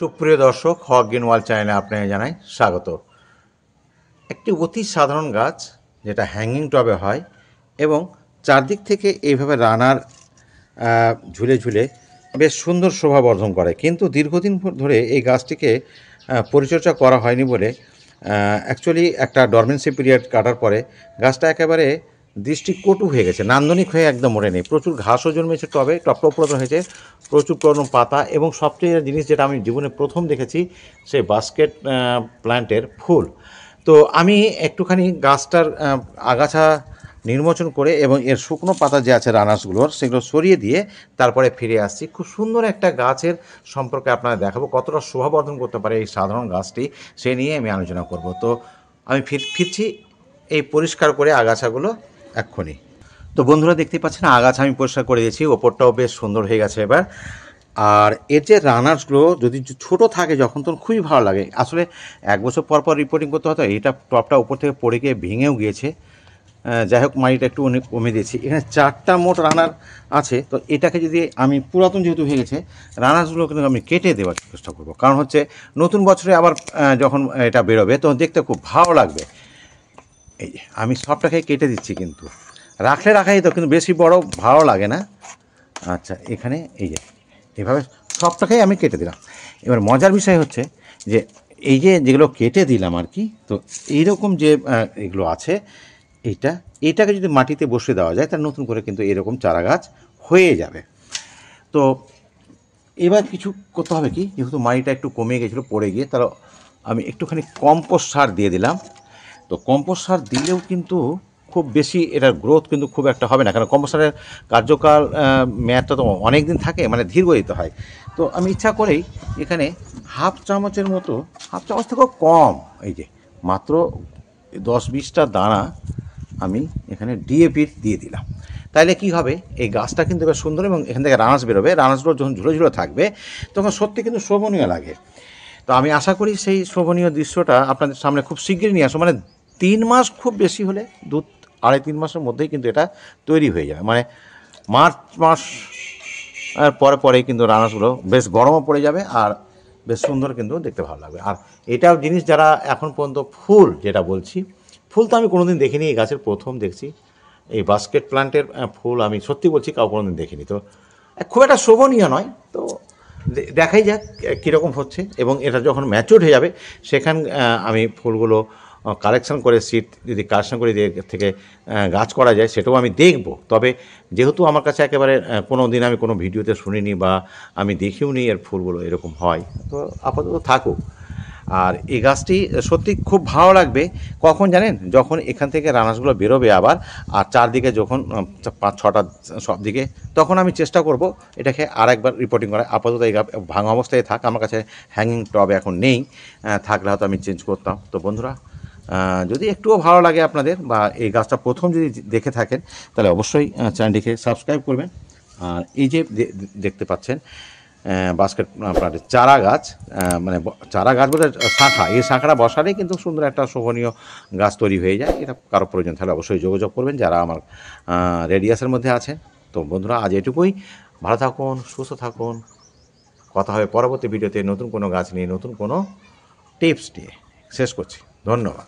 সুপ্রিয় দর্শক, হক green world চ্যানেলে আপনাকে জানাই স্বাগত। একটি অতি সাধারণ গাছ যেটা হ্যাঙ্গিং টবে হয় এবং চারদিক থেকে এইভাবে রানার ঝুলে ঝুলে বেশ সুন্দর শোভা বর্ধন করে, কিন্তু দীর্ঘদিন ধরে এই গাছটিকে পরিচর্যা করা হয়নি বলে অ্যাকচুয়ালি একটা ডরমেন্সি পিরিয়ড কাটার পরে গাছটা একেবারে দৃষ্টিকটু হয়ে গেছে, নান্দনিক হয়ে একদম মরে নেই। প্রচুর ঘাসও জন্মেছে টবে, টপটপ পুরাতন হয়েছে, প্রচুর পুরনো পাতা, এবং সবচেয়ে জিনিস যেটা আমি জীবনে প্রথম দেখেছি সেই বাস্কেট প্ল্যান্টের ফুল। তো আমি একটুখানি গাছটার আগাছা নির্মোচন করে এবং এর শুকনো পাতা যে আছে রানার্সগুলোর, সেগুলো সরিয়ে দিয়ে তারপরে ফিরে আসছি। খুব সুন্দর একটা গাছের সম্পর্কে আপনারা দেখাবো, কতটা শোভাবর্ধন করতে পারে এই সাধারণ গাছটি, সে নিয়ে আমি আলোচনা করব। তো আমি ফিরছি এই পরিষ্কার করে আগাছাগুলো এক্ষুনি। তো বন্ধুরা দেখতেই পাচ্ছেন আগাছা আমি পরিষ্কার করে দিয়েছি, ওপরটাও বেশ সুন্দর হয়ে গেছে এবার। আর এর যে রানার্সগুলো যদি ছোটো থাকে যখন, তখন খুবই ভালো লাগে। আসলে এক বছর পর পর রিপোর্টিং করতে হতো, এটা টপটা উপর থেকে পড়ে গিয়ে ভেঙেও গিয়েছে। যাই হোক, মাটিটা একটু অনেক কমে দিয়েছি। এখানে 4টা মোট রানার আছে, তো এটাকে যদি আমি পুরাতন যেহেতু হয়ে গেছে, রানার্সগুলো কিন্তু আমি কেটে দেওয়ার চেষ্টা করব। কারণ হচ্ছে নতুন বছরে আবার যখন এটা বেরোবে তখন দেখতে খুব ভালো লাগবে। এই যে আমি সবটাকে কেটে দিচ্ছি, কিন্তু রাখাই তো, কিন্তু বেশি বড় ভালো লাগে না। আচ্ছা, এখানে এই যে এভাবে সবটাকেই আমি কেটে দিলাম। এবার মজার বিষয় হচ্ছে যে এই যে যেগুলো কেটে দিলাম আর কি, তো এইরকম যে এগুলো আছে, এটাকে যদি মাটিতে বসে দেওয়া যায় তাহলে নতুন করে কিন্তু এরকম চারা গাছ হয়ে যাবে। তো এবার কিছু করতে হবে কি, যেহেতু মাটিটা একটু কমে গেছিলো পড়ে গিয়ে, তাহলে আমি একটুখানি কম্পোস্ট সার দিয়ে দিলাম। তো কম্পোস্ট সার দিলেও কিন্তু খুব বেশি এটার গ্রোথ কিন্তু খুব একটা হবে না, কারণ কম্পোস্ট সারের কার্যকাল মেয়াদটা তো অনেক দিন থাকে, মানে দীর্ঘায়িত হয়। তো আমি ইচ্ছা করেই এখানে হাফ চামচের মতো, হাফ চামচ থেকেও কম, এই যে মাত্র 10-20টা দানা আমি এখানে ডিএপি দিয়ে দিলাম। তাইলে কি হবে, এই গাছটা কিন্তু বেশ সুন্দর, এবং এখান থেকে রানার্স বেরোবে। রানার্সগুলো যখন ঝুলে ঝুলে থাকবে তখন সত্যি কিন্তু শোভনীয় লাগে। তো আমি আশা করি সেই শোভনীয় দৃশ্যটা আপনাদের সামনে খুব শীঘ্রই নিয়ে আসবো। মানে 3 মাস, খুব বেশি হলে 2-3.5 মাসের মধ্যেই কিন্তু এটা তৈরি হয়ে যাবে। মানে মার্চ মাস পরেই কিন্তু রানার্সগুলো বেশ গরমও পড়ে যাবে, আর বেশ সুন্দর কিন্তু দেখতে ভালো লাগবে। আর এটাও জিনিস, যারা এখন পর্যন্ত ফুল যেটা বলছি, ফুল তো আমি কোনোদিন দেখিনি, এই গাছের প্রথম দেখছি। এই বাস্কেট প্ল্যান্টের ফুল আমি সত্যি বলছি কাউ কোনোদিন দেখিনি। তো খুব একটা শোভনীয় নয়, তো দেখাই যাক কীরকম হচ্ছে। এবং এটা যখন ম্যাচিউরড হয়ে যাবে, সেখান আমি ফুলগুলো কালেকশন করে, সিড যদি কালেকশন করে দিয়ে থেকে গাছ করা যায়, সেটাও আমি দেখব। তবে যেহেতু আমার কাছে একেবারে কোনো দিন আমি কোনো ভিডিওতে শুনিনি বা আমি দেখিও নি এর ফুলগুলো এরকম হয়, তো আপাতত থাকুক। আর এই গাছটি সত্যি খুব ভালো লাগবে কখন জানেন, যখন এখান থেকে রানার্সগুলো বেরোবে আবার, আর চারদিকে যখন 5-6টা সব দিকে, তখন আমি চেষ্টা করব এটাকে আরেকবার রিপোর্টিং করা। আপাতত এই ভাঙা অবস্থায় থাক, আমার কাছে হ্যাঙ্গিং টব এখন নেই, থাকলে হয়তো আমি চেঞ্জ করতাম। তো বন্ধুরা, যদি একটুও ভালো লাগে আপনাদের, বা এই গাছটা প্রথম যদি দেখে থাকেন, তাহলে অবশ্যই চ্যানেলটিকে সাবস্ক্রাইব করবেন। আর এই যে দেখতে পাচ্ছেন বাস্কেট প্ল্যান্টের চারা গাছ, মানে চারা গাছ বলে শাখা, এই শাখাটা বসালেই কিন্তু সুন্দর একটা শোভনীয় গাছ তৈরি হয়ে যায়। এটা কারো প্রয়োজন থাকলে অবশ্যই যোগাযোগ করবেন, যারা আমার রেডিয়াসের মধ্যে আছেন। তো বন্ধুরা, আজ এটুকুই। ভালো থাকুন, সুস্থ থাকুন। কথা হবে পরবর্তী ভিডিওতে নতুন কোনো গাছ নিয়ে, নতুন কোনো টিপস নিয়ে। শেষ করছি, ধন্যবাদ।